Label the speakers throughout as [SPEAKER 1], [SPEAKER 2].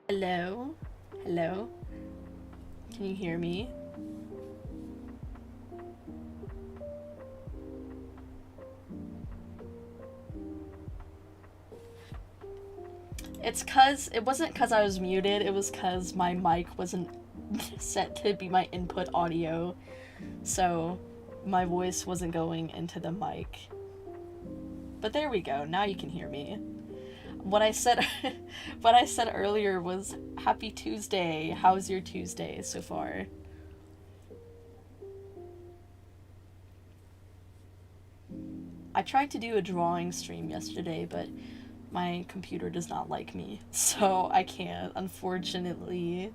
[SPEAKER 1] Hello? Hello? Can you hear me? It wasn't cause I was muted, it was cause my mic wasn't set to be my input audio, so my voice wasn't going into the mic. But there we go, now you can hear me. What I said what I said earlier was happy Tuesday. How's your Tuesday so far? I tried to do a drawing stream yesterday, but my computer does not like me, so I can't, unfortunately.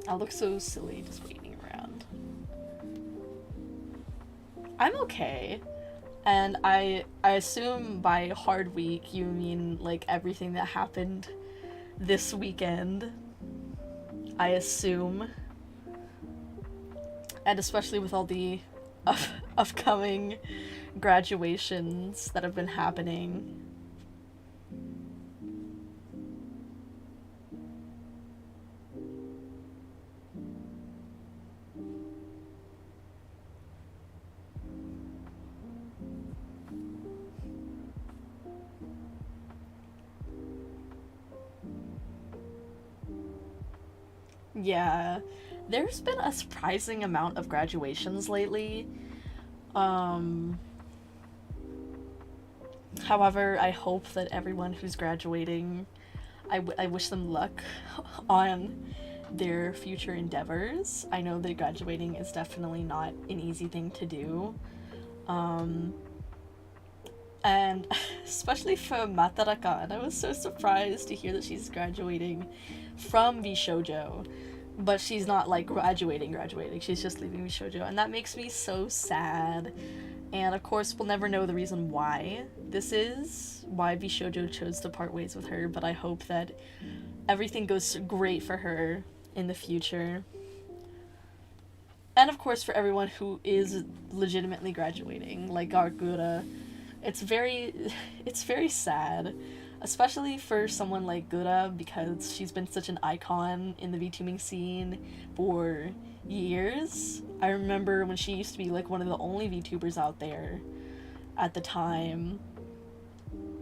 [SPEAKER 1] I look so silly just waiting around. I'm okay. And I assume by hard week you mean like everything that happened this weekend. I assume. And especially with all the upcoming graduations that have been happening. Yeah, there's been a surprising amount of graduations lately. Um, However, I hope that everyone who's graduating, I wish them luck on their future endeavors. I know that graduating is definitely not an easy thing to do. Um, and especially for Mataraka, and I was so surprised to hear that she's graduating from Vishojo, but she's not like graduating. She's just leaving Vishojo, and that makes me so sad. And of course, we'll never know the reason why this is, why Vishojo chose to part ways with her, but I hope that everything goes great for her in the future. And of course, for everyone who is legitimately graduating, like Gura, it's very, it's very sad, especially for someone like Gura, because she's been such an icon in the VTubing scene for years. I remember when she used to be like one of the only VTubers out there at the time.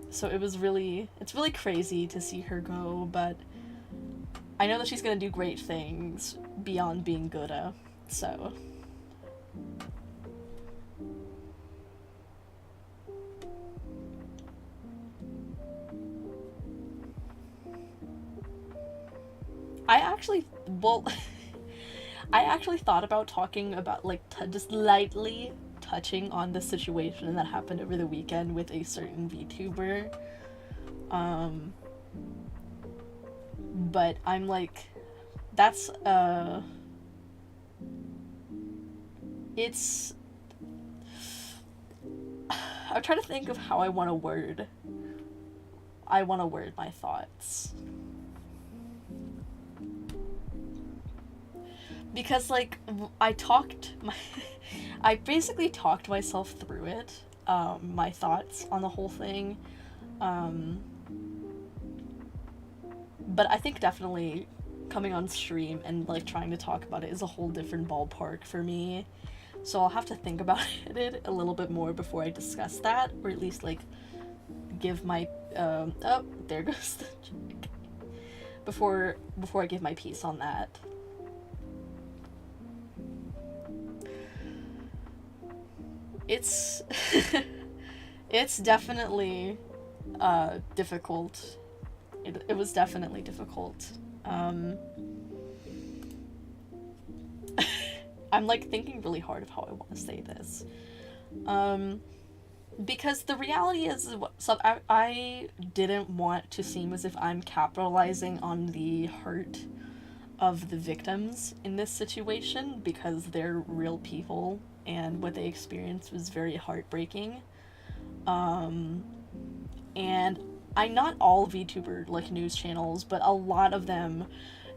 [SPEAKER 1] So it's really crazy to see her go, but I know that she's gonna do great things beyond being Gura, so. I actually, well, I actually thought about talking about, like, just lightly touching on the situation that happened over the weekend with a certain VTuber. But I'm like, that's, it's, I'm trying to think of how I want to word my thoughts. Because, like, I basically talked myself through it, my thoughts on the whole thing. But I think definitely coming on stream and, like, trying to talk about it is a whole different ballpark for me. So I'll have to think about it a little bit more before I discuss that, or at least, like, give my, oh, there goes the chick. Before I give my piece on that. It's it's definitely difficult. It was definitely difficult. I'm like thinking really hard of how I want to say this. Because the reality is, so I didn't want to seem as if I'm capitalizing on the hurt of the victims in this situation, because they're real people and what they experienced was very heartbreaking. And not all VTuber like news channels, but a lot of them,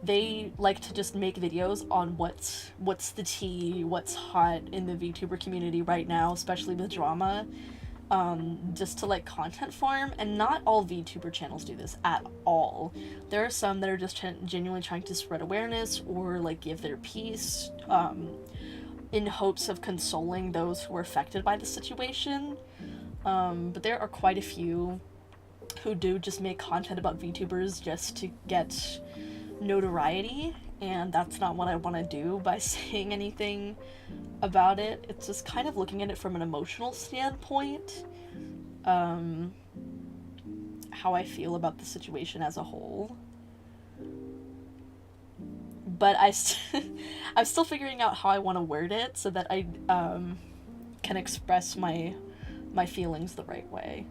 [SPEAKER 1] they like to just make videos on what's the tea, what's hot in the VTuber community right now, especially with drama, just to like content farm. And not all VTuber channels do this at all. There are some that are just genuinely trying to spread awareness or like give their piece, in hopes of consoling those who are affected by the situation. But there are quite a few who do just make content about VTubers just to get notoriety, and that's not what I want to do by saying anything about it. It's just kind of looking at it from an emotional standpoint, how I feel about the situation as a whole. But I'm still figuring out how I want to word it so that I can express my feelings the right way.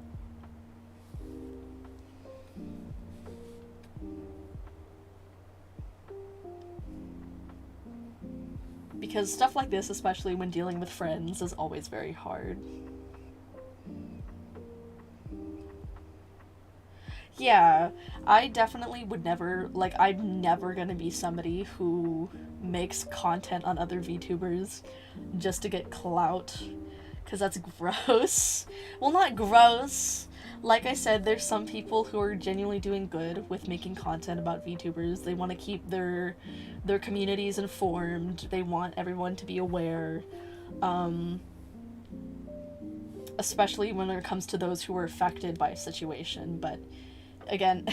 [SPEAKER 1] Because stuff like this, especially when dealing with friends, is always very hard. Yeah, I definitely would never, like, I'm never gonna be somebody who makes content on other VTubers just to get clout, because that's gross. Well, not gross. Like I said, there's some people who are genuinely doing good with making content about VTubers. They want to keep their communities informed. They want everyone to be aware. Especially when it comes to those who were affected by a situation. But again,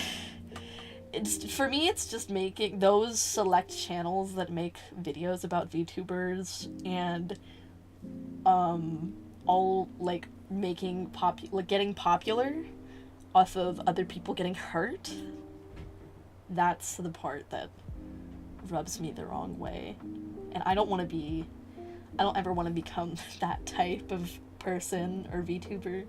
[SPEAKER 1] for me, it's just making those select channels that make videos about VTubers and all like getting popular off of other people getting hurt. That's the part that rubs me the wrong way, and I don't ever want to become that type of person or VTuber.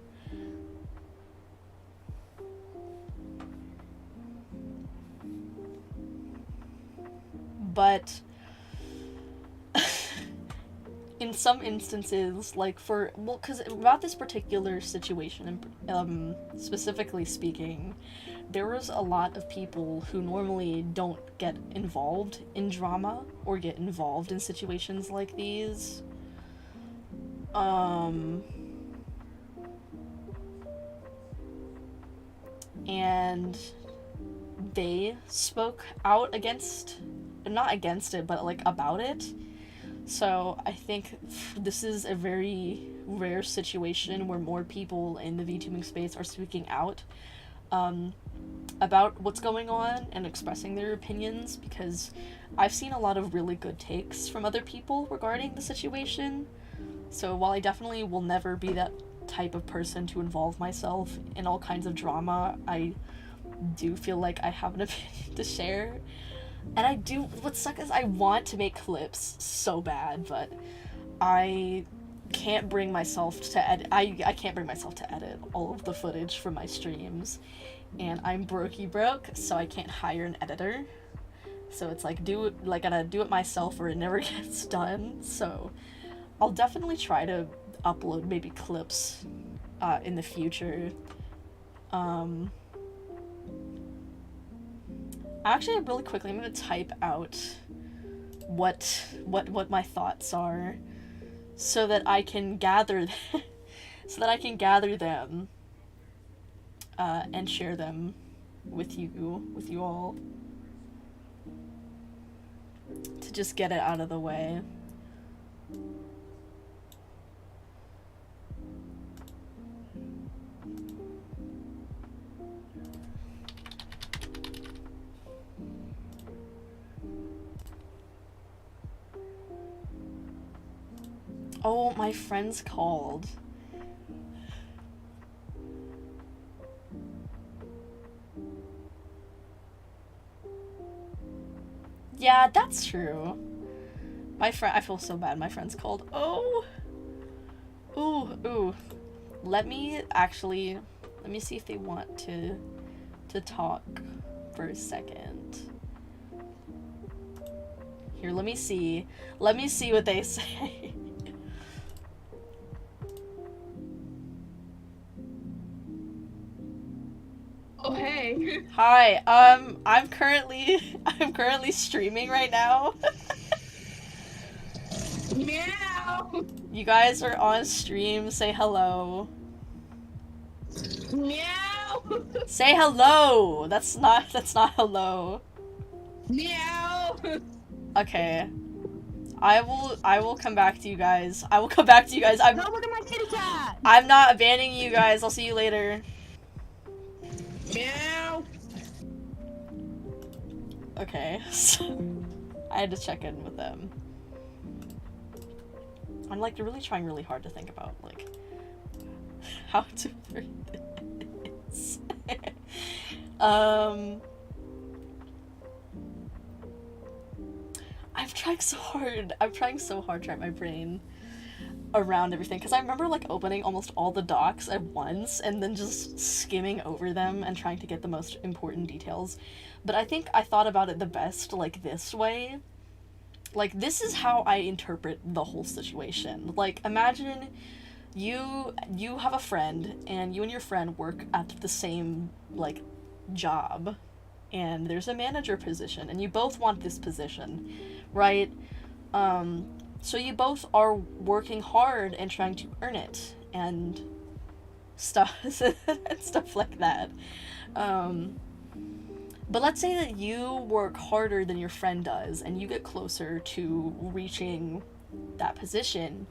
[SPEAKER 1] But in some instances, like because about this particular situation, specifically speaking, there was a lot of people who normally don't get involved in drama or get involved in situations like these. And they spoke out not against it, but like about it. So I think this is a very rare situation where more people in the VTubing space are speaking out about what's going on and expressing their opinions, because I've seen a lot of really good takes from other people regarding the situation. So while I definitely will never be that type of person to involve myself in all kinds of drama, I do feel like I have an opinion to share. And what sucks is I want to make clips so bad, but I can't bring myself to edit. I can't bring myself to edit all of the footage from my streams, and I'm broke, so I can't hire an editor. So it's like gotta do it myself or it never gets done. So I'll definitely try to upload maybe clips in the future. Actually, really quickly, I'm gonna type out what my thoughts are, so that I can gather them, and share them with you all, to just get it out of the way. Oh, my friend's called. Yeah, that's true. I feel so bad. My friend's called. Oh. Ooh. Let me see if they want to talk for a second. Here, let me see what they say. Hi, I'm currently streaming right now.
[SPEAKER 2] Meow.
[SPEAKER 1] You guys are on stream, say hello.
[SPEAKER 2] Meow.
[SPEAKER 1] Say hello! That's not hello.
[SPEAKER 2] Meow.
[SPEAKER 1] Okay. I will come back to you guys. I will come back to you guys.
[SPEAKER 2] No, look at my kitty cat.
[SPEAKER 1] I'm not abandoning you guys. I'll see you later.
[SPEAKER 2] Meow.
[SPEAKER 1] Okay. I had to check in with them. I'm like really trying really hard to think about like how to word this. I'm trying so hard. I'm trying so hard to wrap my brain around everything because I remember like opening almost all the docs at once and then just skimming over them and trying to get the most important details. But I think I thought about it the best like this way. Like, this is how I interpret the whole situation. Like, imagine you have a friend and you and your friend work at the same like job and there's a manager position and you both want this position, right? So you both are working hard and trying to earn it and stuff and stuff like that. But let's say that you work harder than your friend does and you get closer to reaching that position.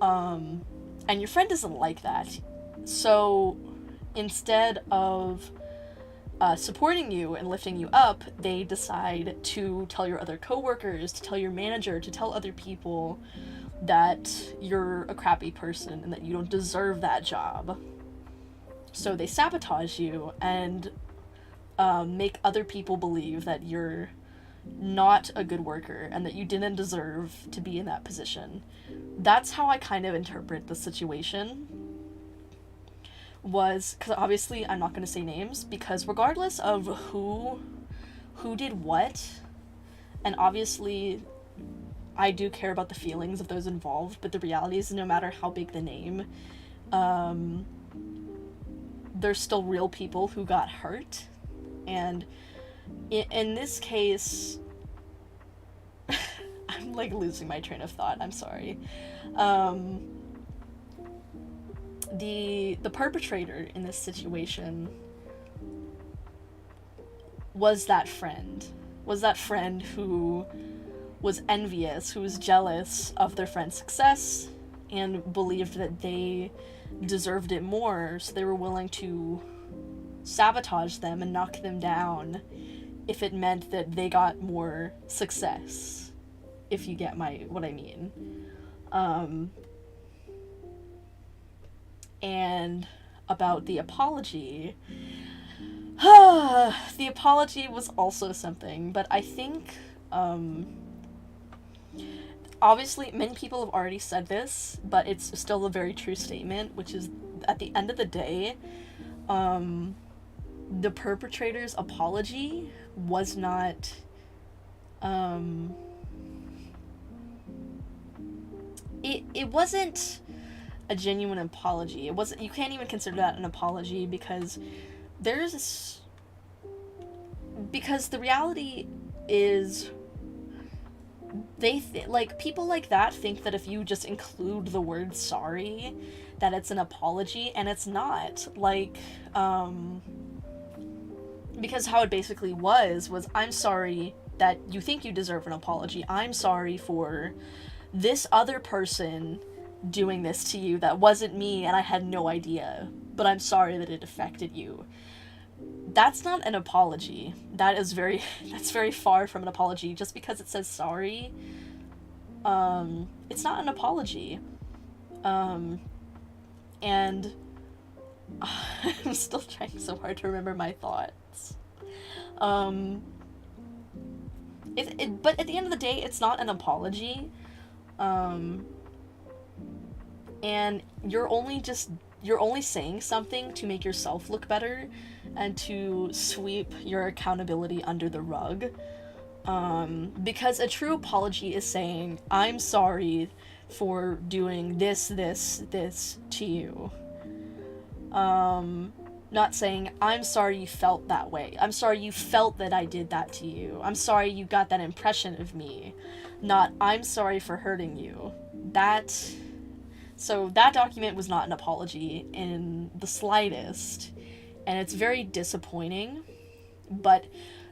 [SPEAKER 1] And your friend doesn't like that. So instead of supporting you and lifting you up, they decide to tell your other coworkers, to tell your manager, to tell other people that you're a crappy person and that you don't deserve that job. So they sabotage you and make other people believe that you're not a good worker and that you didn't deserve to be in that position. That's how I kind of interpret the situation. Was because obviously I'm not going to say names because regardless of who did what, and obviously I do care about the feelings of those involved, but the reality is no matter how big the name, there's still real people who got hurt. And in this case, I'm like losing my train of thought, I'm sorry. The perpetrator in this situation was that friend who was envious, who was jealous of their friend's success and believed that they deserved it more, so they were willing to sabotage them and knock them down if it meant that they got more success, if you get what I mean. And about the apology, the apology was also something, but I think obviously many people have already said this, but it's still a very true statement, which is at the end of the day, the perpetrator's apology was not it wasn't a genuine apology. It wasn't, you can't even consider that an apology because because the reality is like people like that think that if you just include the word sorry that it's an apology, and it's not. Like because how it basically was I'm sorry that you think you deserve an apology. I'm sorry for this other person doing this to you that wasn't me and I had no idea, but I'm sorry that it affected you. That's not an apology. That's very far from an apology. Just because it says sorry, it's not an apology. And I'm still trying so hard to remember my thoughts. But at the end of the day, it's not an apology. And you're only saying something to make yourself look better and to sweep your accountability under the rug. Because a true apology is saying, I'm sorry for doing this to you. Not saying, I'm sorry you felt that way. I'm sorry you felt that I did that to you. I'm sorry you got that impression of me. Not, I'm sorry for hurting you. So that document was not an apology in the slightest. And it's very disappointing. But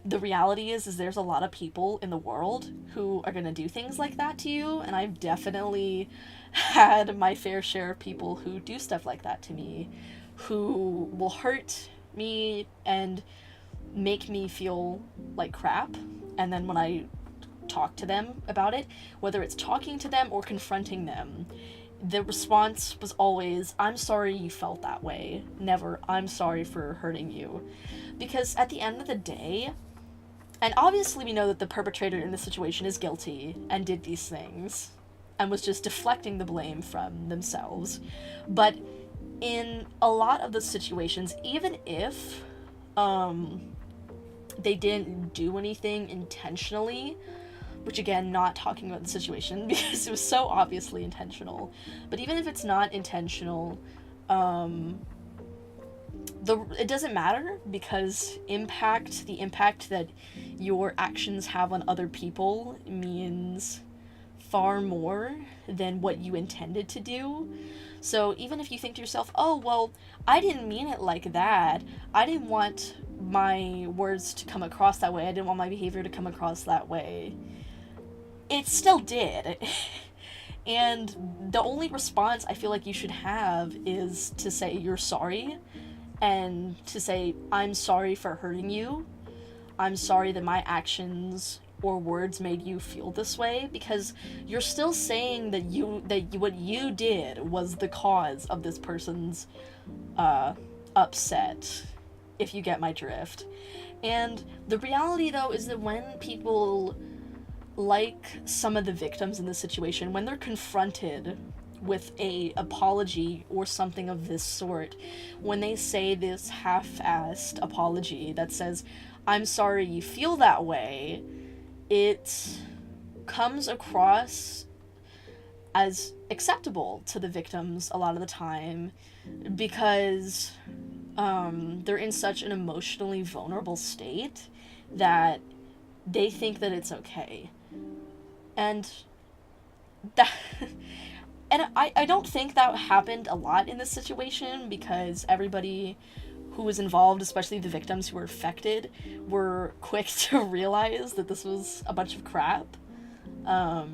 [SPEAKER 1] the reality is there's a lot of people in the world who are going to do things like that to you. And I've definitely had my fair share of people who do stuff like that to me, who will hurt me and make me feel like crap. And then when I talk to them about it, whether it's talking to them or confronting them, the response was always, I'm sorry you felt that way. Never, I'm sorry for hurting you. Because at the end of the day, and obviously we know that the perpetrator in this situation is guilty and did these things and was just deflecting the blame from themselves. But in a lot of the situations, even if they didn't do anything intentionally, which again, not talking about the situation because it was so obviously intentional, but even if it's not intentional, it doesn't matter, because the impact that your actions have on other people means far more than what you intended to do. So even if you think to yourself, oh, well, I didn't mean it like that. I didn't want my words to come across that way. I didn't want my behavior to come across that way. It still did. And the only response I feel like you should have is to say you're sorry, and to say, I'm sorry for hurting you. I'm sorry that my actions or words made you feel this way, because you're still saying that what you did was the cause of this person's upset, if you get my drift. And the reality, though, is that when people, like some of the victims in this situation, when they're confronted with a apology or something of this sort, when they say this half-assed apology that says, I'm sorry you feel that way, it comes across as acceptable to the victims a lot of the time, because they're in such an emotionally vulnerable state that they think that it's okay. And that and I don't think that happened a lot in this situation, because everybody who was involved, especially the victims who were affected, were quick to realize that this was a bunch of crap. But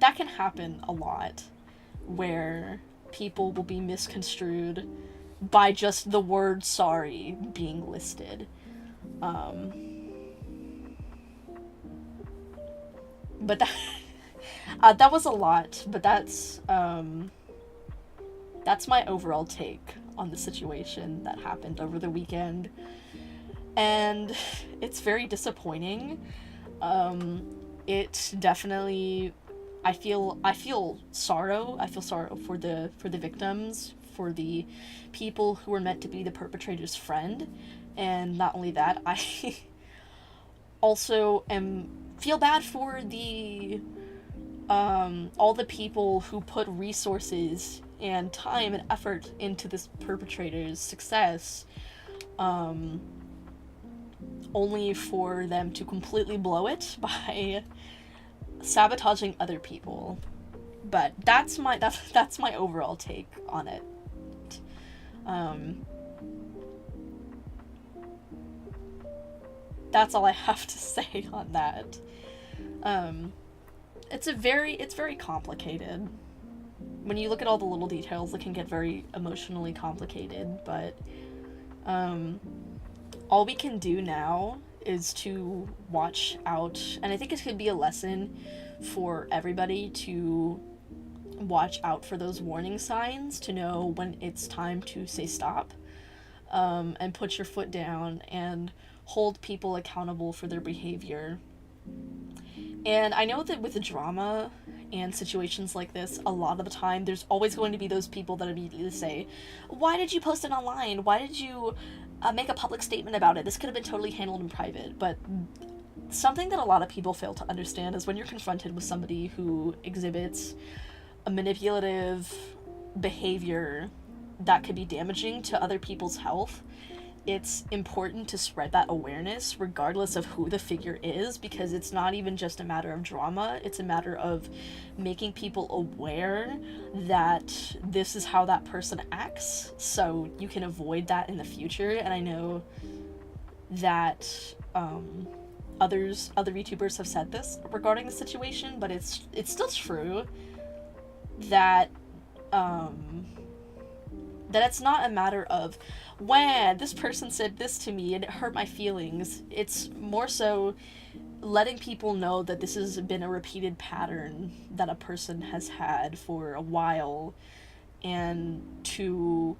[SPEAKER 1] that can happen a lot, where people will be misconstrued by just the word sorry being listed. But that was a lot, but that's my overall take on the situation that happened over the weekend. And it's very disappointing. It definitely, I feel sorrow. I feel sorrow for the victims, for the people who were meant to be the perpetrator's friend. And not only that, I also feel bad for the all the people who put resources and time and effort into this perpetrator's success, only for them to completely blow it by sabotaging other people. But that's my overall take on it. That's all I have to say on that. It's very complicated. When you look at all the little details, it can get very emotionally complicated, but all we can do now is to watch out, and I think it could be a lesson for everybody to watch out for those warning signs, to know when it's time to say stop, and put your foot down and hold people accountable for their behavior. And I know that with the drama and situations like this, a lot of the time, there's always going to be those people that immediately say, why did you post it online? Why did you make a public statement about it? This could have been totally handled in private. But something that a lot of people fail to understand is when you're confronted with somebody who exhibits a manipulative behavior that could be damaging to other people's health, it's important to spread that awareness regardless of who the figure is, because it's not even just a matter of drama, it's a matter of making people aware that this is how that person acts, so you can avoid that in the future. And I know that other VTubers have said this regarding the situation, but it's still true that that it's not a matter of, when this person said this to me and it hurt my feelings. It's more so letting people know that this has been a repeated pattern that a person has had for a while, and to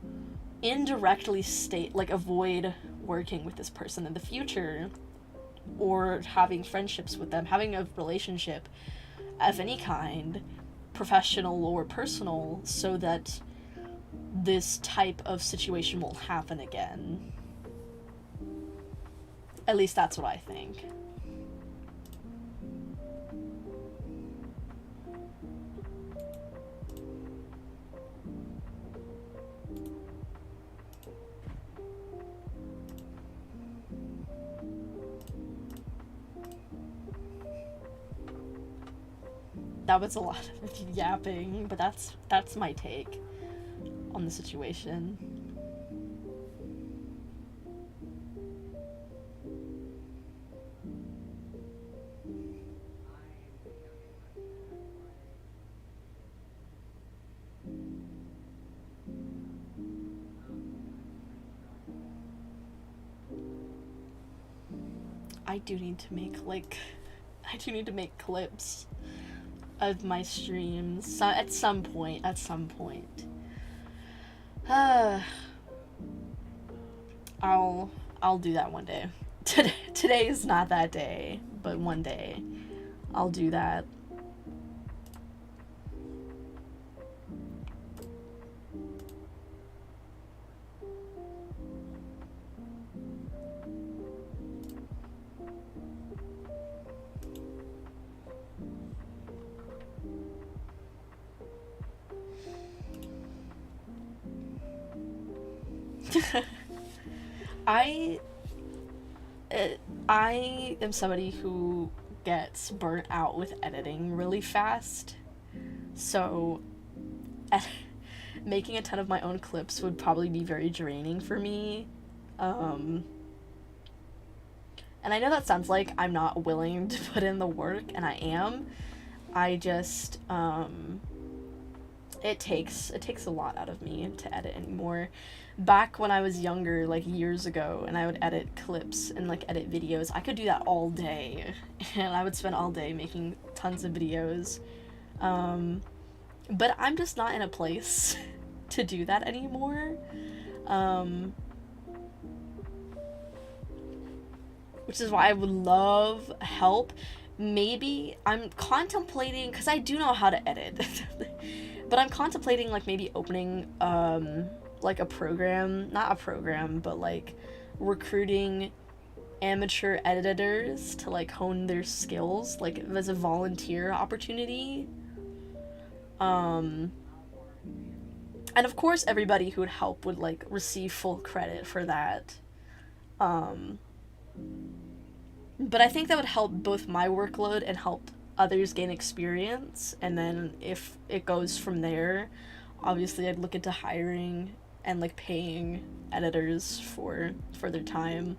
[SPEAKER 1] indirectly state, like, avoid working with this person in the future or having friendships with them, having a relationship of any kind, professional or personal, so that this type of situation won't happen again. At least that's what I think. That was a lot of yapping, but that's my take on the situation. I do need to make clips of my streams at some point. I'll do that one day. Today is not that day, but one day I'll do that. I am somebody who gets burnt out with editing really fast, so making a ton of my own clips would probably be very draining for me. And I know that sounds like I'm not willing to put in the work, and I am. I just, it takes a lot out of me to edit anymore. Back when I was younger, like years ago, and I would edit clips and like edit videos, I could do that all day, and I would spend all day making tons of videos. But I'm just not in a place to do that anymore. Which is why I would love help. Maybe I'm contemplating, because I do know how to edit, but I'm contemplating like maybe opening like a program, not a program, but like recruiting amateur editors to like hone their skills, like as a volunteer opportunity. And of course everybody who would help would like receive full credit for that. But I think that would help both my workload and help others gain experience, and then if it goes from there, obviously I'd look into hiring and like paying editors for their time.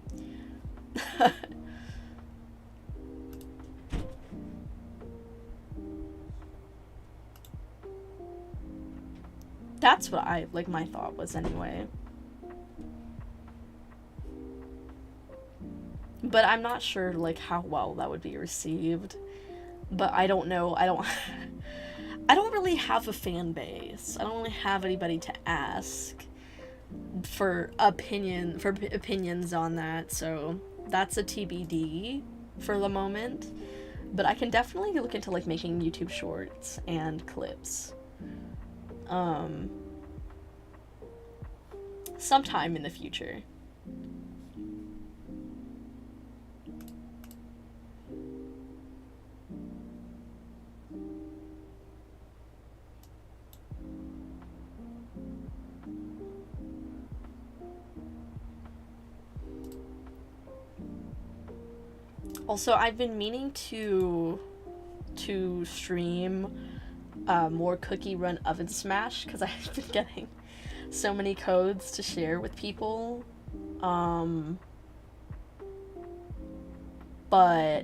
[SPEAKER 1] That's what my thought was anyway. But I'm not sure like how well that would be received. But I don't know. I don't really have a fan base. I don't really have anybody to ask for opinions on that. So that's a TBD for the moment. But I can definitely look into like making YouTube shorts and clips. Sometime in the future. Also, I've been meaning to stream more cookie run oven smash because I've been getting so many codes to share with people. But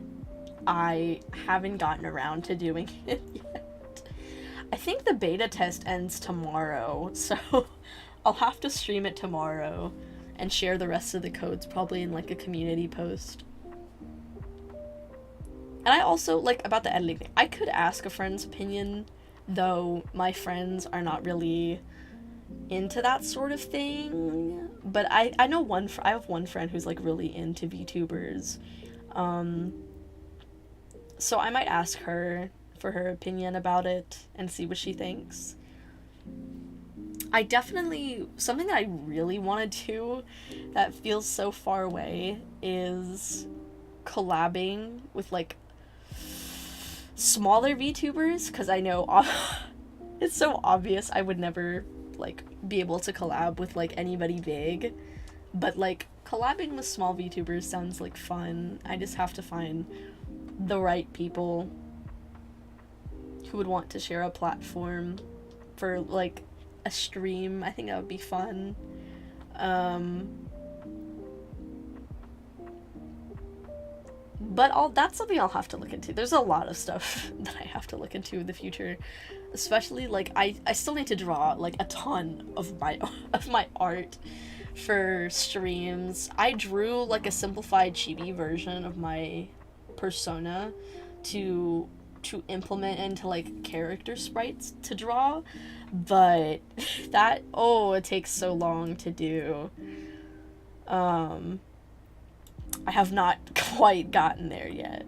[SPEAKER 1] I haven't gotten around to doing it yet. I think the beta test ends tomorrow, so I'll have to stream it tomorrow and share the rest of the codes probably in like a community post. And I also, like, about the editing thing, I could ask a friend's opinion, though my friends are not really into that sort of thing. But I know I have one friend who's, like, really into VTubers. So I might ask her for her opinion about it and see what she thinks. I definitely, something that I really want to do that feels so far away is collabing with, like, smaller VTubers, because I know it's so obvious I would never, like, be able to collab with, like, anybody big, but, like, collabing with small VTubers sounds like fun. I just have to find the right people who would want to share a platform for, like, a stream. I think that would be fun. But that's something I'll have to look into. There's a lot of stuff that I have to look into in the future. Especially, like, I still need to draw, like, a ton of my art for streams. I drew, like, a simplified chibi version of my persona to implement into, like, character sprites to draw. But that, it takes so long to do. I have not quite gotten there yet.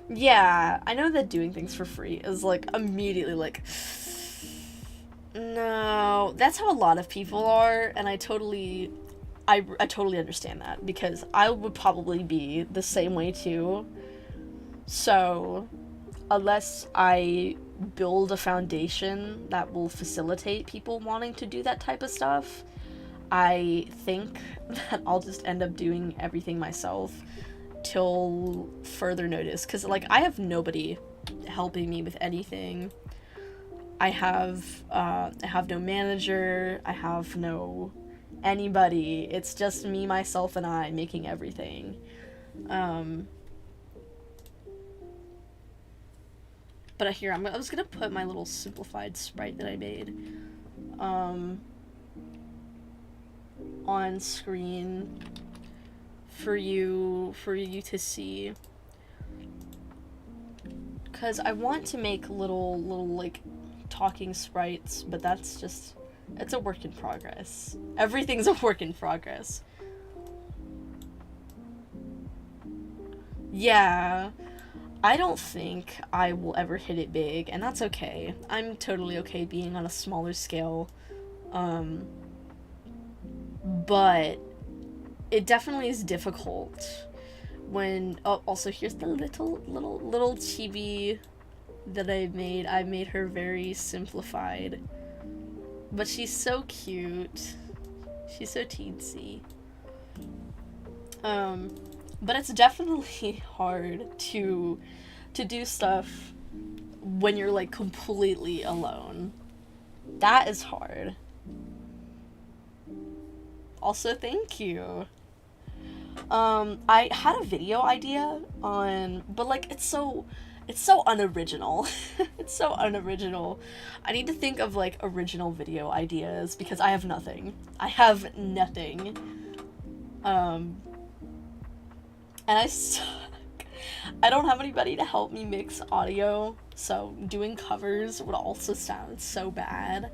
[SPEAKER 1] Yeah, I know that doing things for free is, like, immediately, like, no, that's how a lot of people are, and I totally understand that, because I would probably be the same way too. So, unless I build a foundation that will facilitate people wanting to do that type of stuff, I think that I'll just end up doing everything myself till further notice, because, like, I have nobody helping me with anything. I have no manager, I have no anybody. It's just me, myself, and I making everything. But here, I was gonna put my little simplified sprite that I made on screen for you to see, because I want to make little like talking sprites, but that's just, it's a work in progress. Everything's a work in progress. Yeah, I don't think I will ever hit it big, and that's okay. I'm totally okay being on a smaller scale. But it definitely is difficult when, also here's the little chibi that I made. I made her very simplified, but she's so cute. She's so teensy. But it's definitely hard to do stuff when you're, like, completely alone. That is hard. Also, thank you. I had a video idea but, like, it's so unoriginal. It's so unoriginal. I need to think of, like, original video ideas, because I have nothing. And I suck. I don't have anybody to help me mix audio, so doing covers would also sound so bad.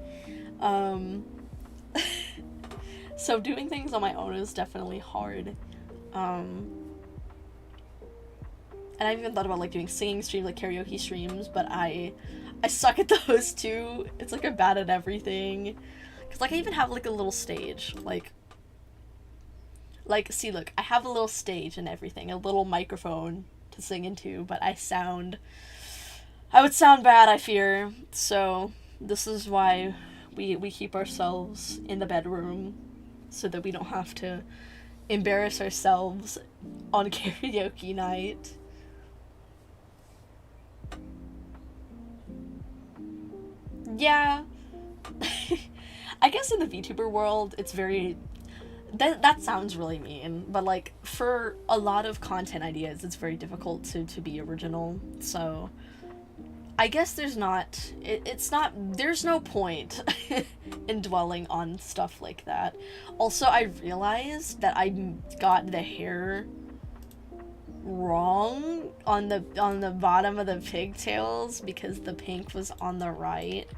[SPEAKER 1] So doing things on my own is definitely hard. And I've even thought about, like, doing singing streams, like karaoke streams, but I suck at those too. It's like I'm bad at everything. Cause, like, I even have, like, a little stage, like, see, look, I have a little stage and everything, a little microphone to sing into, but I would sound bad, I fear. So this is why we keep ourselves in the bedroom so that we don't have to embarrass ourselves on karaoke night. Yeah. I guess in the VTuber world, it's very... That sounds really mean, but, like, for a lot of content ideas, it's very difficult to be original, so... I guess there's not... There's no point in dwelling on stuff like that. Also, I realized that I got the hair wrong on the bottom of the pigtails because the pink was on the right,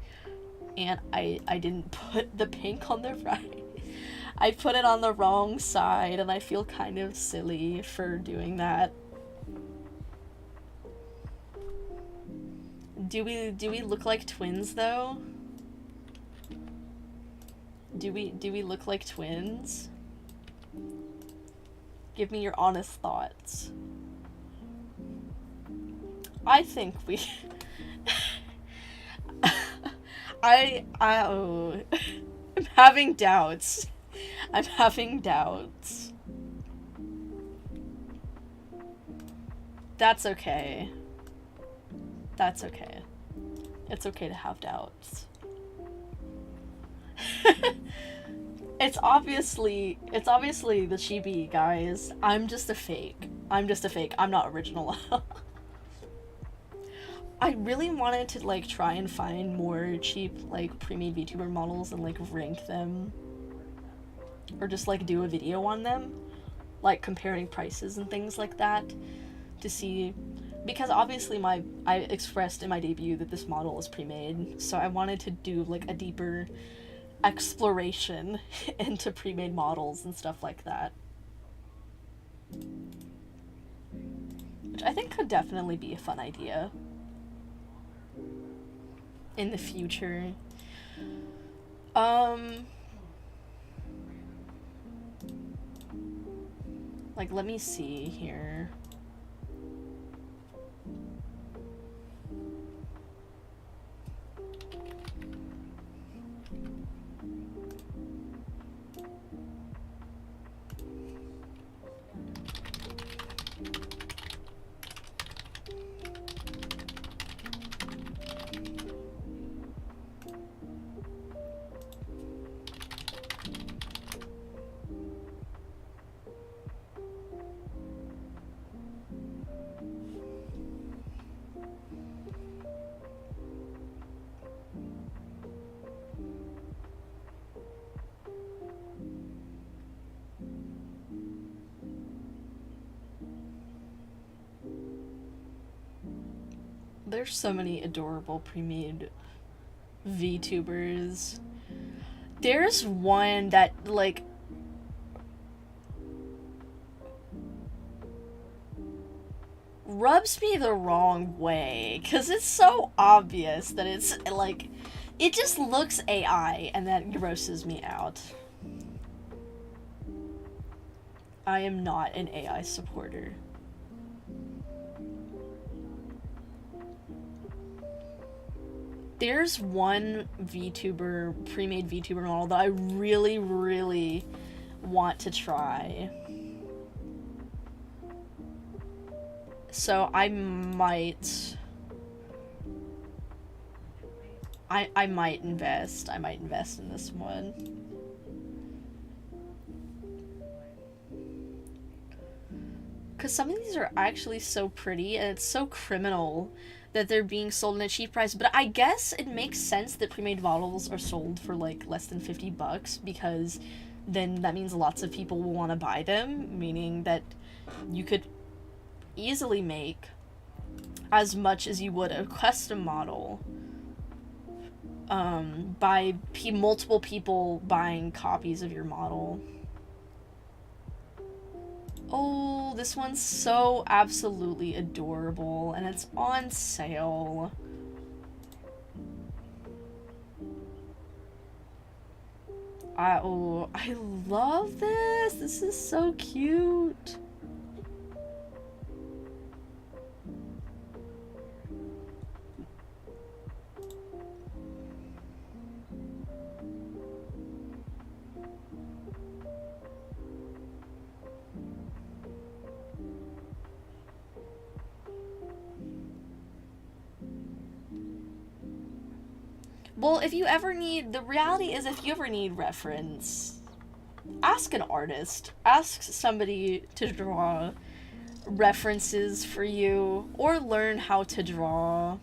[SPEAKER 1] and I didn't put the pink on the right. I put it on the wrong side, and I feel kind of silly for doing that. Do we look like twins though? Do we look like twins? Give me your honest thoughts. I think we I'm having doubts. I'm having doubts. That's okay. That's okay. It's okay to have doubts. It's obviously the chibi, guys. I'm just a fake. I'm not original. I really wanted to, like, try and find more cheap, like, pre-made VTuber models and, like, rank them. Or just, like, do a video on them. Like, comparing prices and things like that. To see... Because obviously I expressed in my debut that this model is pre-made. So I wanted to do, like, a deeper exploration into pre-made models and stuff like that. Which I think could definitely be a fun idea. In the future. Like, let me see here. There's so many adorable pre-made VTubers. There's one that, like, rubs me the wrong way, because it's so obvious that it's, like, it just looks AI, and that grosses me out. I am not an AI supporter. There's one VTuber, pre-made VTuber model that I really, really want to try. So I might... I might invest. I might invest in this one. Because some of these are actually so pretty, and it's so criminal that they're being sold at a cheap price. But I guess it makes sense that pre-made models are sold for, like, less than $50, because then that means lots of people will want to buy them, meaning that you could easily make as much as you would a custom model by multiple people buying copies of your model. Oh, this one's so absolutely adorable, and it's on sale. I love this. This is so cute. Well, if you ever need, the reality is if you ever need reference, ask an artist. Ask somebody to draw references for you, or learn how to draw.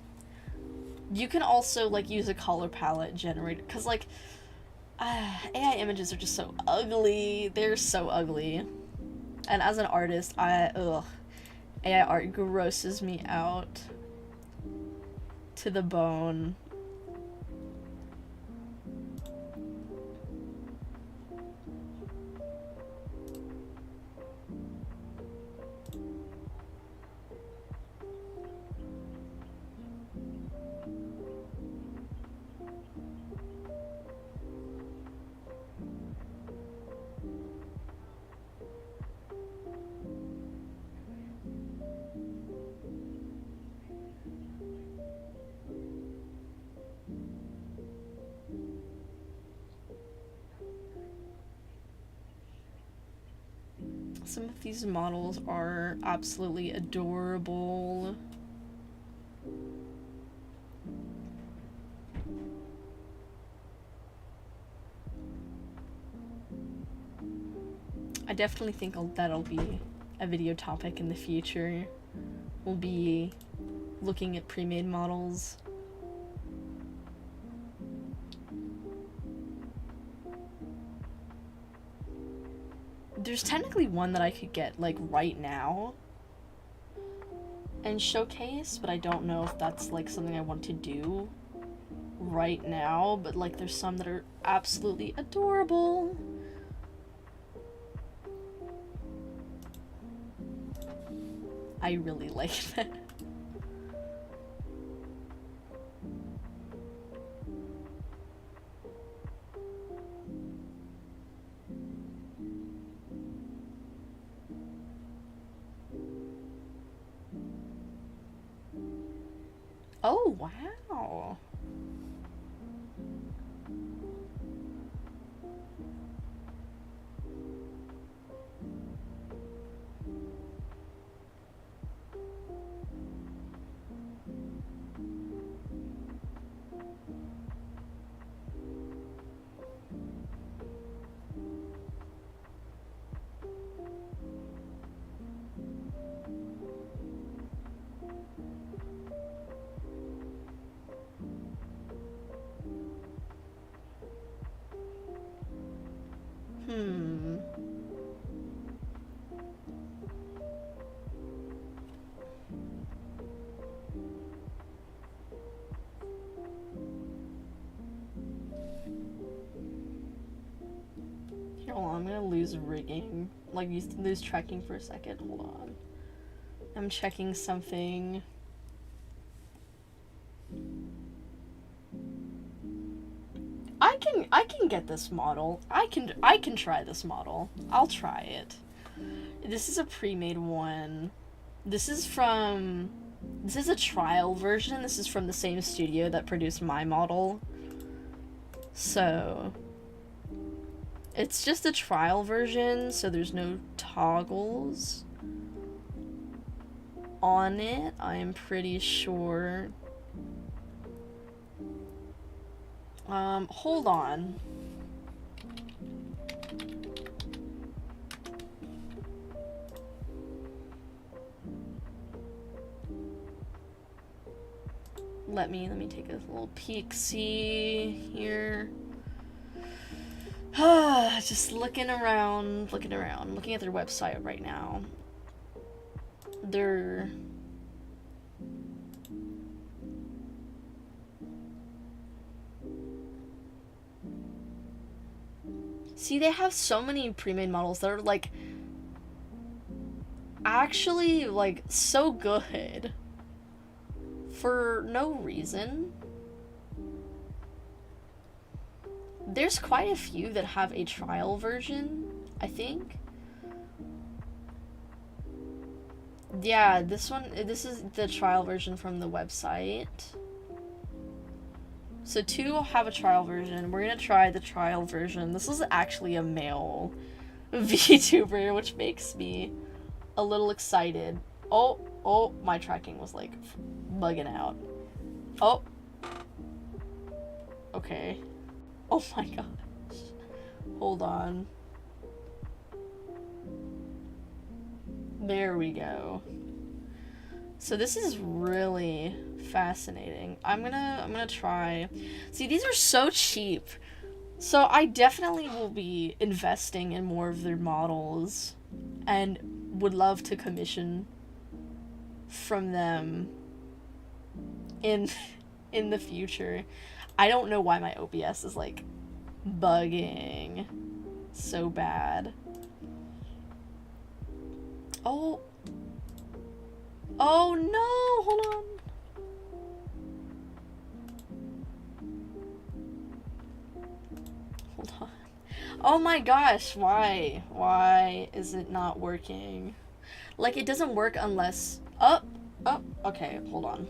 [SPEAKER 1] You can also, like, use a color palette generator, because, like, AI images are just so ugly. They're so ugly. And as an artist, AI art grosses me out to the bone. Some of these models are absolutely adorable. I definitely think that'll be a video topic in the future. We'll be looking at pre-made models. There's technically one that I could get, like, right now and showcase, but I don't know if that's, like, something I want to do right now, but, like, there's some that are absolutely adorable. I really like that. Oh, wow. Here, hold on, I'm gonna lose rigging. Like, lose tracking for a second. Hold on. I'm checking something. I can get this model. I can try this model. I'll try it. This is a pre-made one. This is a trial version. This is from the same studio that produced my model. So it's just a trial version, so there's no toggles on it, I'm pretty sure. Hold on. Let me take a little peek-see here. Just looking around, looking at their website right now. See, they have so many pre-made models that are, like, actually, like, so good for no reason. There's quite a few that have a trial version, I think. Yeah, this is the trial version from the website. So 2 will have a trial version. We're gonna try the trial version. This is actually a male VTuber, which makes me a little excited. Oh, my tracking was, like, bugging out. Oh. Okay. Oh my gosh. Hold on. There we go. So this is really fascinating. I'm gonna try. See, these are so cheap. So I definitely will be investing in more of their models and would love to commission from them in in the future. I don't know why my OBS is like bugging so bad. Oh. Oh no, hold on. Hold on. Oh my gosh, why? Why is it not working? Like, it doesn't work unless... Oh, okay, hold on.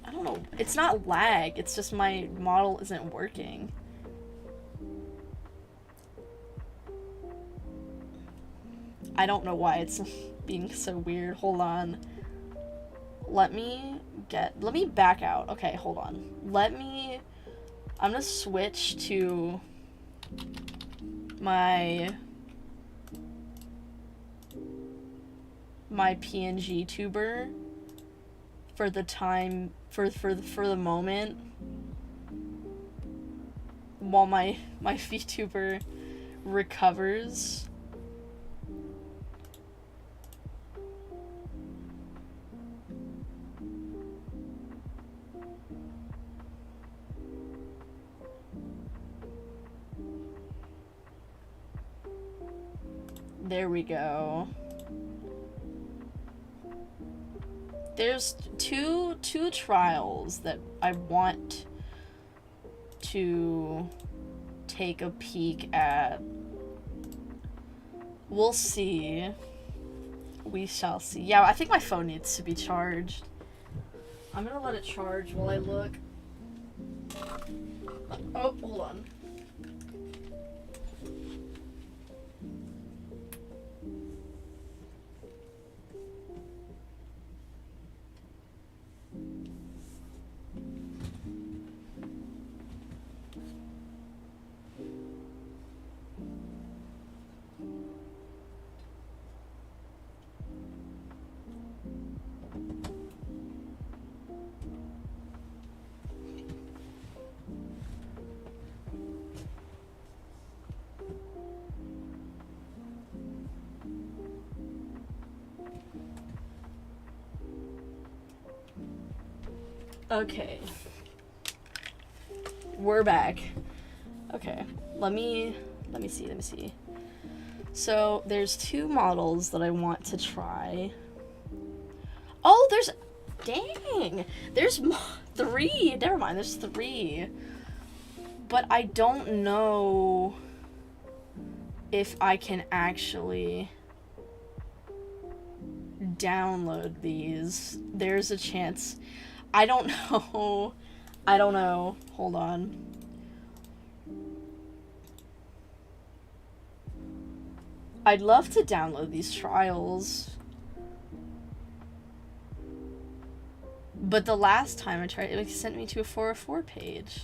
[SPEAKER 1] I don't know. It's not lag, it's just my model isn't working. I don't know why it's being so weird. Hold on. Let me back out. Okay, hold on. I'm gonna switch to my pngtuber for the time, for the moment, while my vtuber recovers. There we go. There's two trials that I want to take a peek at. We'll see. We shall see. Yeah, I think my phone needs to be charged. I'm gonna let it charge while I look. Oh, hold on. Okay. We're back. Okay. Let me see. So, there's two models that I want to try. Oh, dang! There's three! Never mind, there's three. But I don't know if I can actually download these. There's a chance. I don't know. Hold on. I'd love to download these trials. But the last time I tried, it sent me to a 404 page.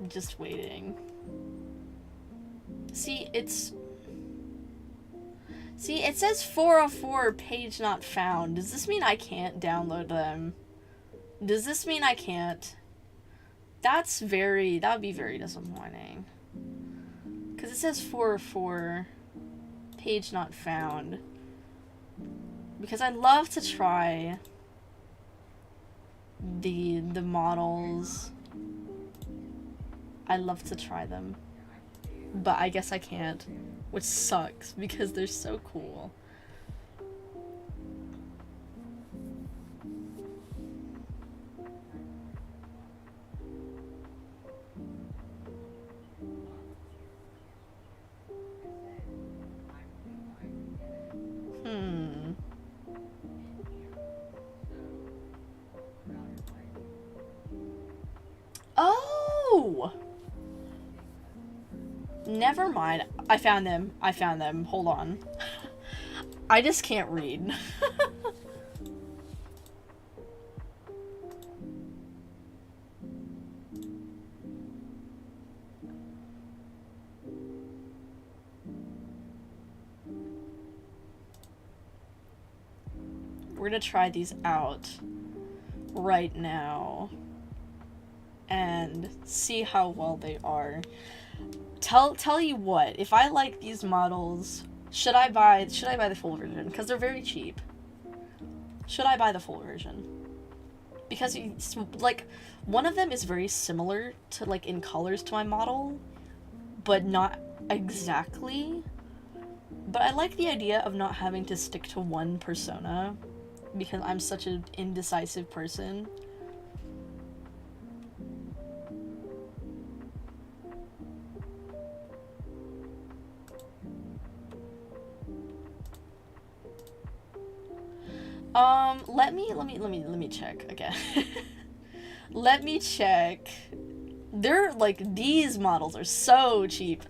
[SPEAKER 1] Just waiting. See, it says 404 page not found. Does this mean I can't download them? Does this mean I can't? That would be very disappointing. Because it says 404 page not found. Because I'd love to try the models. I'd love to try them, but I guess I can't, which sucks because they're so cool. Never mind. I found them. I found them. Hold on. I just can't read. We're gonna try these out right now and see how well they are. Tell you what, if I like these models, should I buy the full version? Because they're very cheap. Should I buy the full version? Because it's, like, one of them is very similar to, like, in colors to my model, but not exactly. But I like the idea of not having to stick to one persona, because I'm such an indecisive person. Let me check again. Let me check. They're like, these models are so cheap.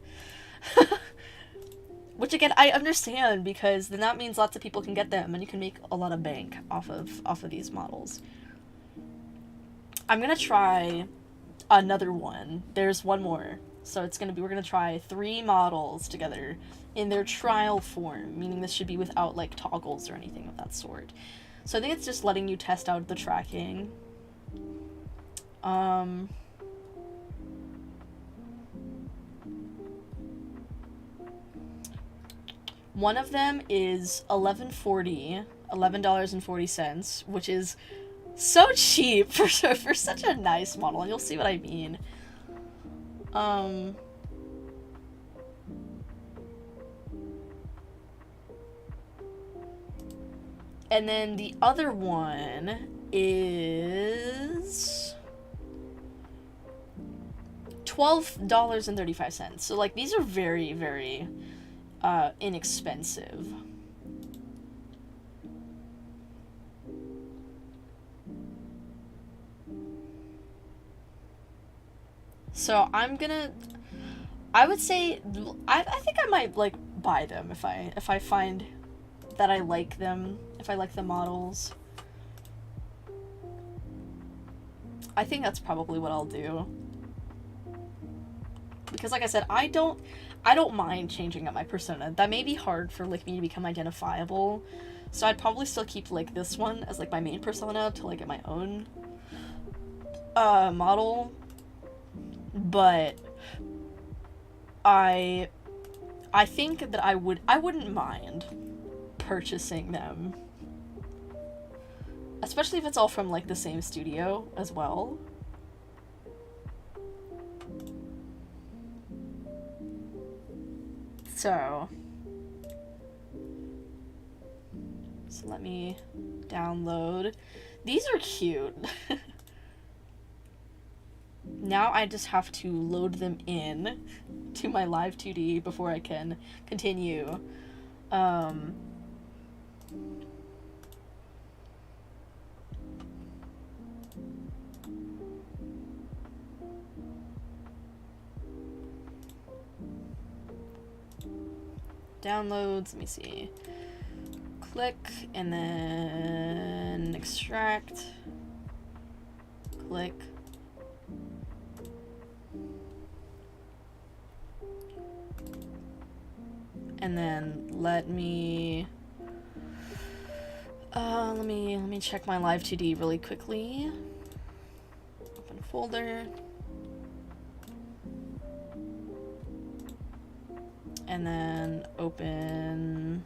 [SPEAKER 1] Which again, I understand, because then that means lots of people can get them and you can make a lot of bank off of these models. I'm gonna try another one. There's one more. So it's gonna be, we're gonna try 3 models together in their trial form, meaning this should be without like toggles or anything of that sort. So I think it's just letting you test out the tracking. One of them is $11.40, which is so cheap for such a nice model, and you'll see what I mean. And then the other one is $12.35. So like, these are very, very inexpensive. So I would say, I think I might like buy them if I find that I like them, if I like the models. I think that's probably what I'll do. Because like I said, I don't mind changing up my persona. That may be hard for like me to become identifiable. So I'd probably still keep like this one as like my main persona to like get my own model. But I think that I wouldn't mind purchasing them. Especially if it's all from like the same studio as well. So let me download. These are cute. Now I just have to load them in to my live 2D before I can continue. Downloads, let me see. Click, and then extract. Click. And then let me check my live 2D really quickly. Open folder. And then open.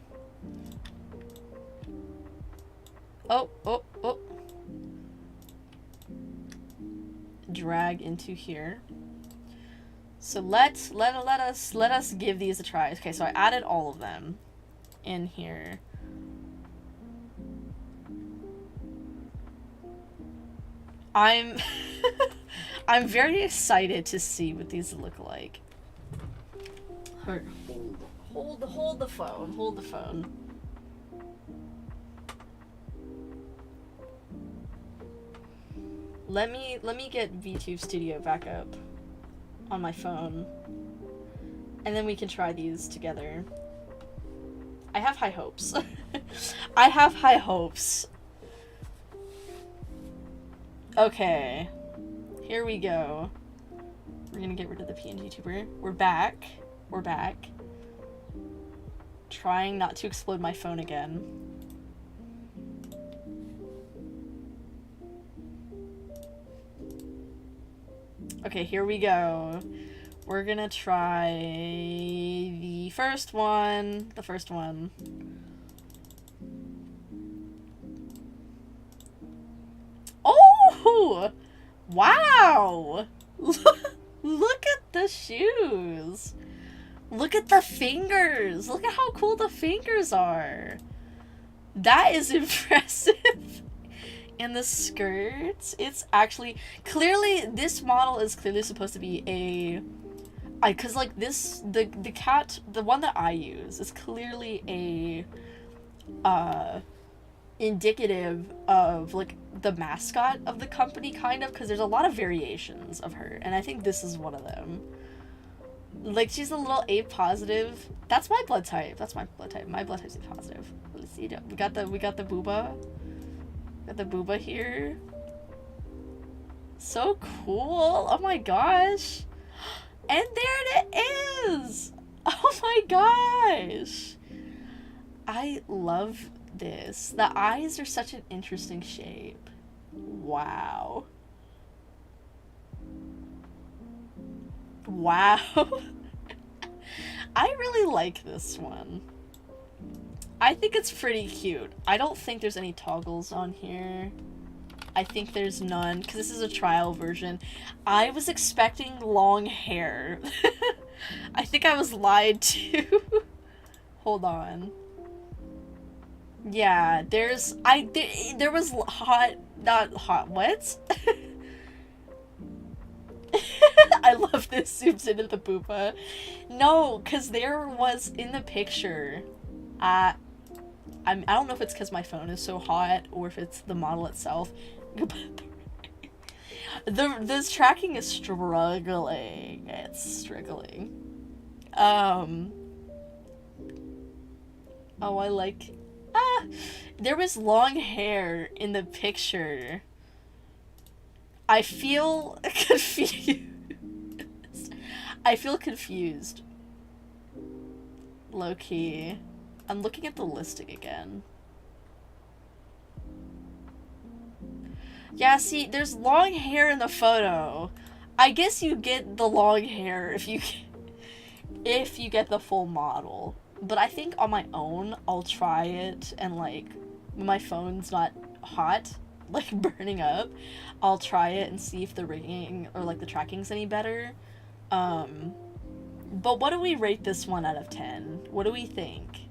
[SPEAKER 1] Oh. Drag into here. So let us give these a try. Okay, so I added all of them in here. I'm I'm very excited to see what these look like. Hold the phone. Hold the phone. Let me get VTube Studio back up on my phone. And then we can try these together. I have high hopes. I have high hopes. Okay. Here we go. We're gonna get rid of the pngtuber. We're back. We're back. Trying not to explode my phone again. Okay, here we go. We're gonna try the first one. The first one. Oh! Wow! Look at the shoes! Look at the fingers! Look at how cool the fingers are! That is impressive! And the skirts, it's actually, clearly, this model is clearly supposed to be a, cause like this, the cat, the one that I use is clearly a, indicative of, like, the mascot of the company, kind of, because there's a lot of variations of her, and I think this is one of them. Like, she's a little A positive. That's my blood type. That's my blood type. My blood type's A positive. Let's see. We got the booba. Got the booba here. So cool. Oh my gosh. And there it is. Oh my gosh. I love this. The eyes are such an interesting shape. Wow. Wow. I really like this one. I think it's pretty cute. I don't think there's any toggles on here. I think there's none, because this is a trial version. I was expecting long hair. I think I was lied to. Hold on. Yeah, there was not hot, what? I love this zooms into the booba. No, because there was, in the picture, I don't know if it's because my phone is so hot or if it's the model itself. This tracking is struggling. It's struggling. Oh, I like... there was long hair in the picture. I feel confused. I feel confused. Low-key. I'm looking at the listing again. Yeah, see, there's long hair in the photo. I guess you get the long hair if you get the full model. But I think on my own, I'll try it, and like, when my phone's not hot, like burning up, I'll try it and see if the rigging or like the tracking's any better. But what do we rate this one out of 10? What do we think?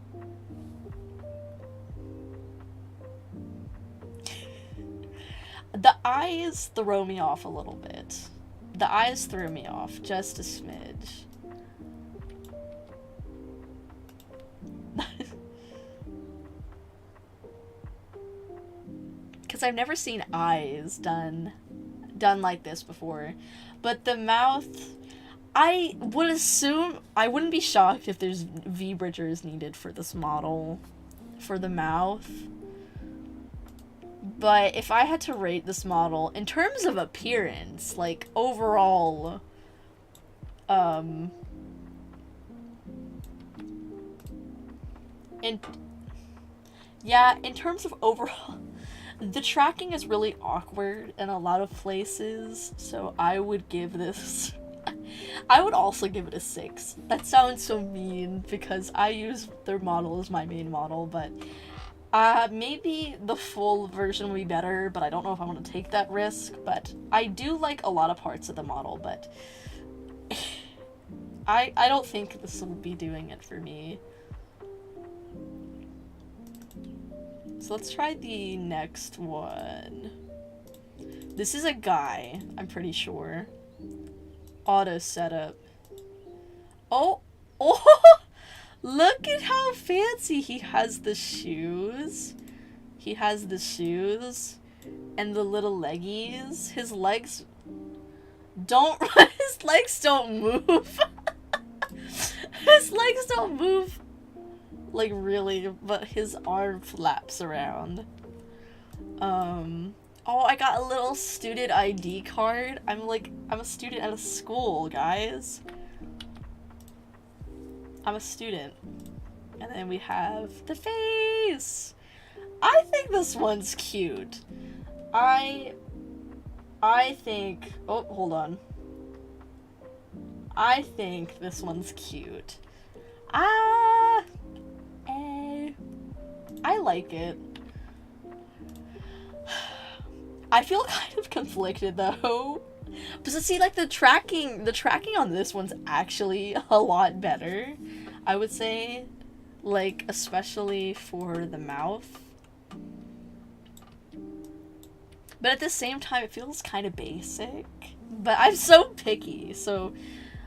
[SPEAKER 1] The eyes throw me off a little bit. The eyes threw me off just a smidge. Because I've never seen eyes done like this before. But the mouth, I would assume, I wouldn't be shocked if there's V-bridgers needed for this model, for the mouth. But if I had to rate this model in terms of appearance, like overall, in terms of overall, the tracking is really awkward in a lot of places, so I would give this, I would also give it a 6. That sounds so mean because I use their model as my main model, but maybe the full version would be better, but I don't know if I want to take that risk. But I do like a lot of parts of the model, but I don't think this will be doing it for me. So let's try the next one. This is a guy, I'm pretty sure. Auto setup. Oh! Look at how fancy he has the shoes. He has the shoes and the little leggies. His legs don't move. don't move, like, really, but his arm flaps around. Oh, I got a little student ID card. I'm a student at a school, guys. I'm a student. And then we have the face. I think this one's cute. I think, oh, hold on. I think this one's cute. I like it. I feel kind of conflicted though. But see, like, the tracking on this one's actually a lot better, I would say. Like, especially for the mouth. But at the same time, it feels kind of basic. But I'm so picky, so...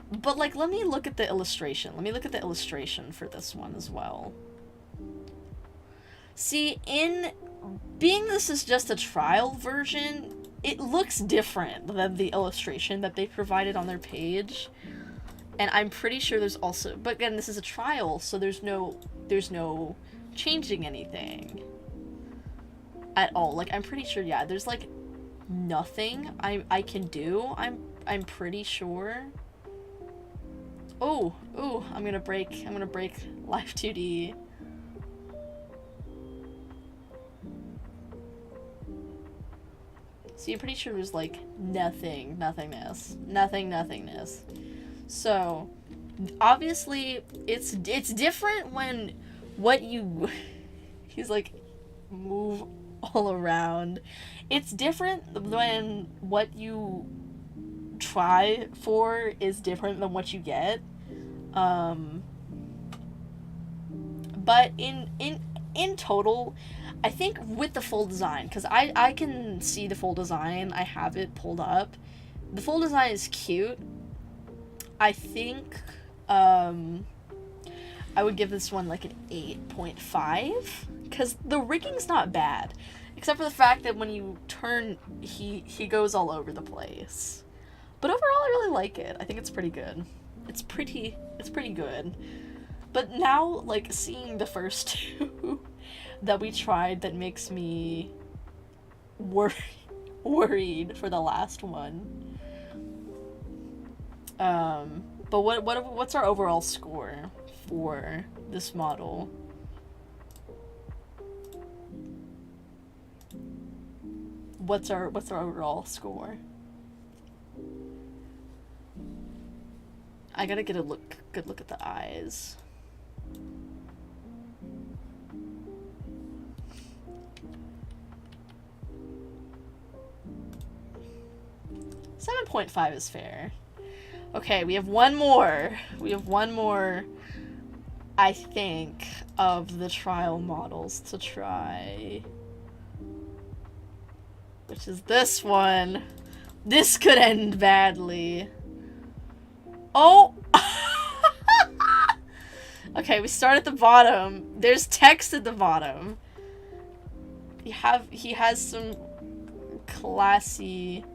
[SPEAKER 1] But, like, let me look at the illustration. Let me look at the illustration for this one as well. See, being this is just a trial version, it looks different than the illustration that they provided on their page. And I'm pretty sure there's also, but again, this is a trial, so there's no changing anything at all. Like, I'm pretty sure, yeah, there's like nothing I can do. I'm pretty sure. Oh, I'm gonna break Live 2D. See, I'm pretty sure there's like nothingness. So, obviously, it's different when what you, he's like, move all around. It's different when what you try for is different than what you get. But in total, I think with the full design, because I can see the full design, I have it pulled up. The full design is cute. I think I would give this one like an 8.5, because the rigging's not bad, except for the fact that when you turn, he goes all over the place. But overall, I really like it. I think it's pretty good. It's pretty good. But now, like, seeing the first two that we tried, that makes me worried for the last one. But what's our overall score for this model? What's our overall score? I gotta get a good look at the eyes. .5 is fair. Okay, we have one more. I think, of the trial models to try. Which is this one. This could end badly. Oh! Okay, we start at the bottom. There's text at the bottom. He has some classy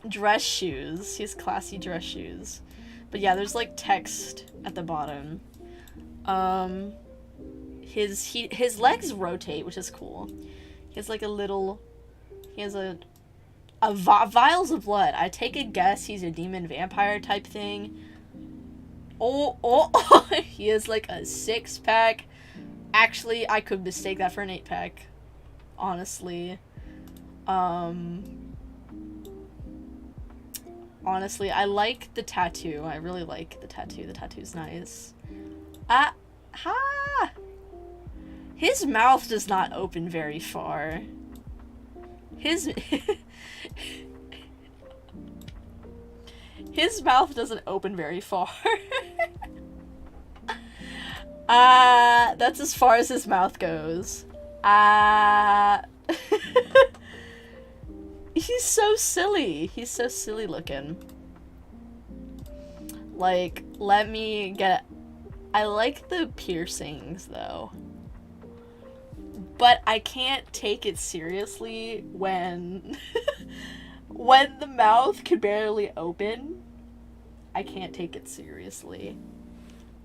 [SPEAKER 1] dress shoes. He has classy dress shoes. But yeah, there's like text at the bottom. His legs rotate, which is cool. He has like vials of blood. I take a guess he's a demon vampire type thing. Oh, he has like a 6-pack. Actually, I could mistake that for an 8-pack. Honestly. Honestly, I like the tattoo. I really like the tattoo. The tattoo's nice. His mouth does not open very far. His mouth doesn't open very far. That's as far as his mouth goes. He's so silly. He's so silly looking. Like, I like the piercings, though. But I can't take it seriously when When the mouth can barely open, I can't take it seriously.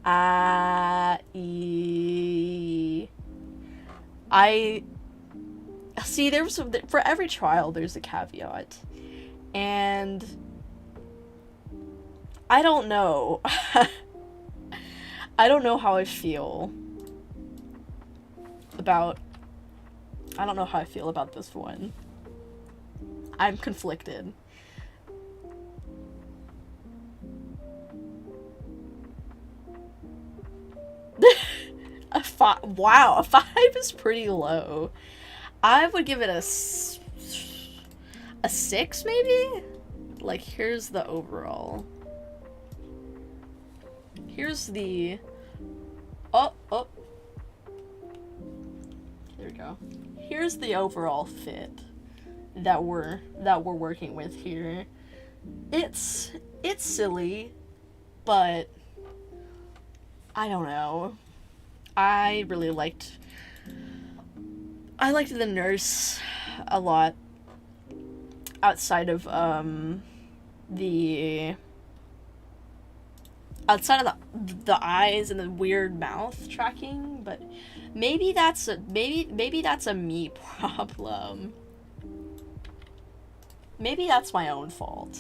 [SPEAKER 1] I see. For every trial, there's a caveat, and I don't know. I don't know how I feel about. I don't know how I feel about this one. I'm conflicted. Wow, a 5 is pretty low. I would give it a 6, maybe? Like, here's the overall. Here's the... Oh. There we go. Here's the overall fit that we're working with here. It's silly, but I don't know. I liked the nurse a lot outside of the eyes and the weird mouth tracking, but maybe that's a me problem. Maybe that's my own fault.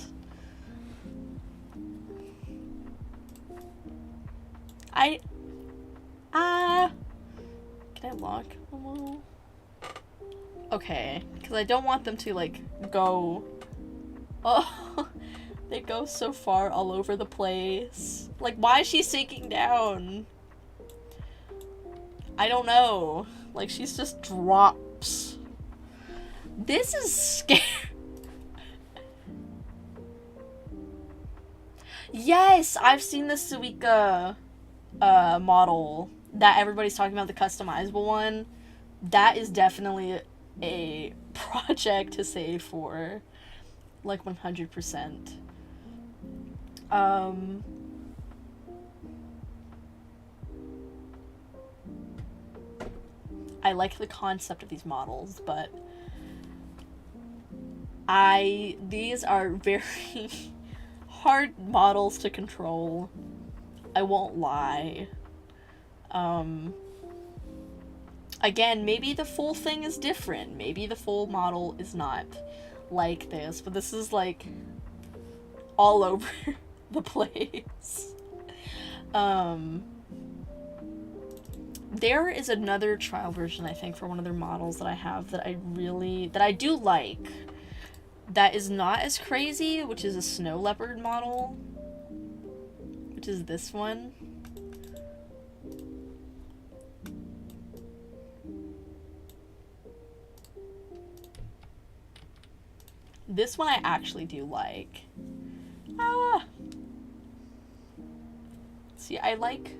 [SPEAKER 1] Can I lock them all? Okay, because I don't want them to, like, go... Oh, they go so far all over the place. Like, why is she sinking down? I don't know. Like, she's just drops. This is scary. Yes, I've seen the Suika model that everybody's talking about, the customizable one. That is definitely a project to save for, like, 100%. I like the concept of these models, but these are very hard models to control. I won't lie. Again, maybe the full thing is different. Maybe the full model is not like this, but this is, like, all over the place. There is another trial version, I think, for one of their models that I have that I do like. That is not as crazy, which is a snow leopard model. Which is this one. This one I actually do like. See, I like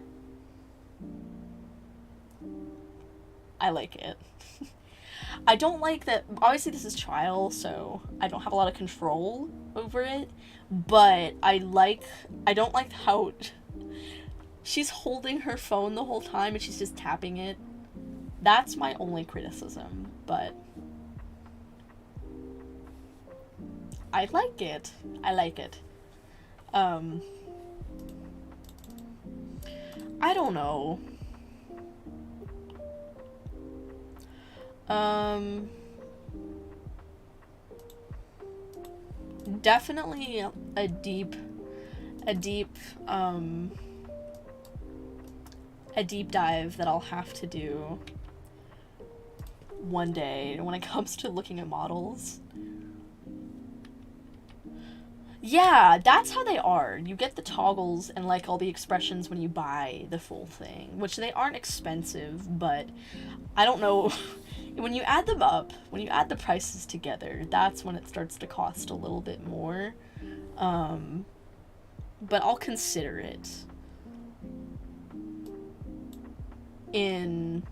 [SPEAKER 1] it. I don't like that, obviously this is trial, so I don't have a lot of control over it, but I don't like how she's holding her phone the whole time and she's just tapping it. That's my only criticism, but I like it. I don't know. Definitely a deep dive that I'll have to do one day when it comes to looking at models. Yeah, that's how they are. You get the toggles and, like, all the expressions when you buy the full thing, which they aren't expensive, but I don't know. When you add them up, when you add the prices together, that's when it starts to cost a little bit more. But I'll consider it in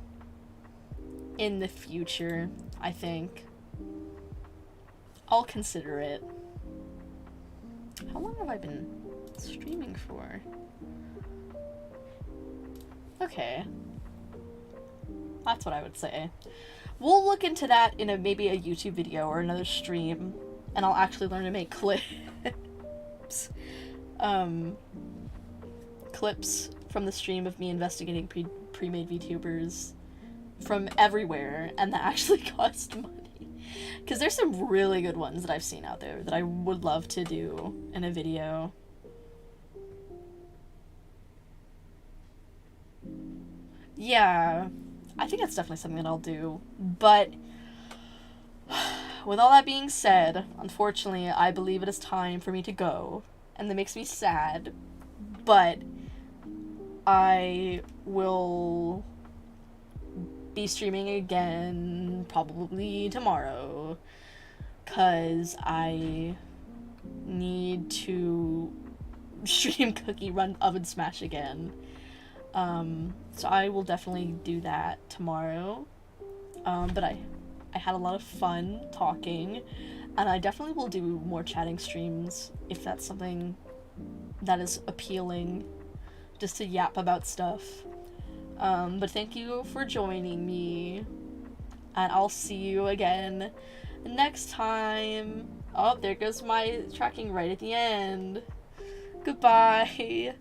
[SPEAKER 1] the future, I think. I'll consider it. How long have I been streaming for? Okay. That's what I would say. We'll look into that in maybe a YouTube video or another stream. and I'll actually learn to make clips. Clips from the stream of me investigating pre-made VTubers from everywhere, and that actually cost money. Because there's some really good ones that I've seen out there that I would love to do in a video. Yeah, I think that's definitely something that I'll do. But with all that being said, unfortunately, I believe it is time for me to go. And that makes me sad. But I will be streaming again probably tomorrow, because I need to stream Cookie Run Oven Smash again. So I will definitely do that tomorrow. But I had a lot of fun talking, and I definitely will do more chatting streams if that's something that is appealing, just to yap about stuff. But thank you for joining me, and I'll see you again next time. Oh, there goes my tracking right at the end. Goodbye.